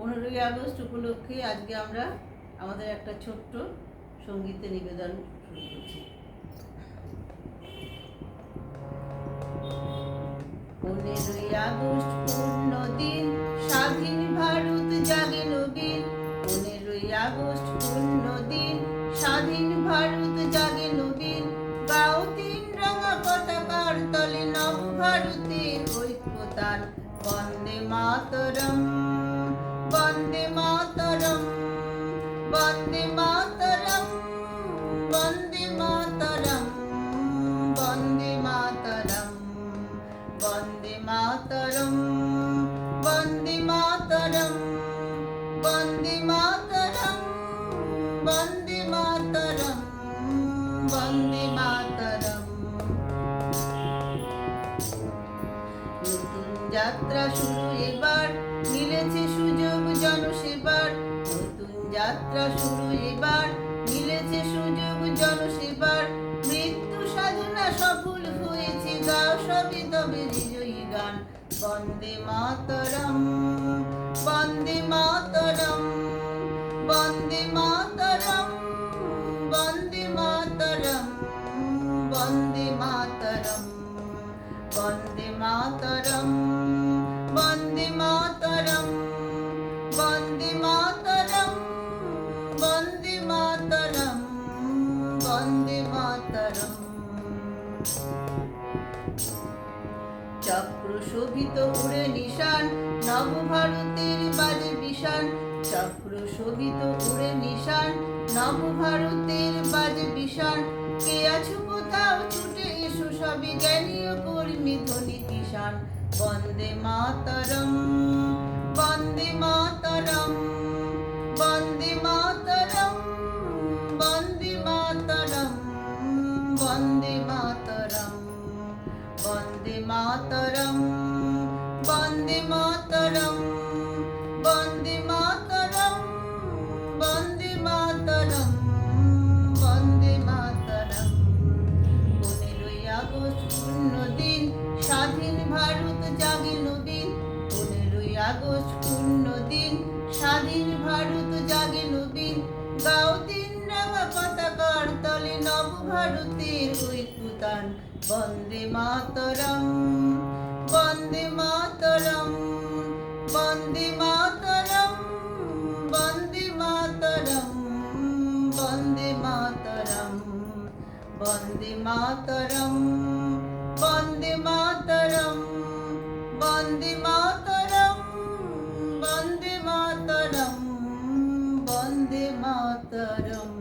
15ই August উপলক্ষে আজকে আমরা আমাদের একটা ছোট্ট সঙ্গীতের নিবেদন শুরু করছি। 15ই আগস্ট পূর্ণ দিন, স্বাধীন ভারত জাগে নবীন। 15ই আগস্ট পূর্ণ দিন, স্বাধীন ভারত জাগে নবীন। গাও তিন রঙা পতাকার তলে নব ভারতের ঐক্যতান। বন্দে মাতরম, বন্দে মাতরম, বন্দে মাতরম, বন্দে মাতরম, বন্দে মাতরম, বন্দে মাতরম, বন্দে মাতরম, বন্দে মাতরম, বন্দে মাতরম, বন্দে মাতরম। নতুন যাত্রা শুরু এবার, মিলেছে সুযোগ জনসেবার। নতুন যাত্রা শুরু এবার, মিলেছে সুযোগ জনসেবার। মৃত্যু সাধনা সফল হয়েছে, গাও সবে তবে বিজয়ী গান। বন্দে মাতরম, বন্দে মাতরম, বন্দে মাতরম, বন্দে মাতরম, বন্দে মাতরম, বন্দে মাতরম, বন্দে মাতরম, বন্দে মাতরম, বন্দে মাতরম, বন্দে মাতরম। চক্র শোভিত উড়ে নিশান, নবভারতের বাজে বিশান। চক্র শোভিত উড়ে নিশান, নবভারতের বাজে বিশান। কে আছো কোথাও ছুটে এসো সবে, জ্ঞানী ও কর্মী ধ্বনি কিষান। বন্দে মাতরম, বন্দে মাতরম, বন্দে মাতরম, বন্দে মাতরম, বন্দে মাতরম, বন্দে মাতরম, বন্দে মাতরম, বন্দে মাতরম, বন্দে মাতরম, বন্দে মাতরম। 15ই আগস্ট পূর্ণ দিন, স্বাধীন ভারত জাগে নবীন। 15ই আগস্ট পূর্ণ দিন, স্বাধীন ভারত জাগে নবীন। গাও তিন রঙা পতাকার তলে নব ভারতের ঐক্যতান। বন্দে মাতরম, বন্দে মাতরম, বন্দে মাতরম, বন্দে মাতরম, বন্দে মাতরম, বন্দে মাতরম, বন্দে মাতরম, বন্দে মাতরম, বন্দে মাতরম, বন্দে মাতরম।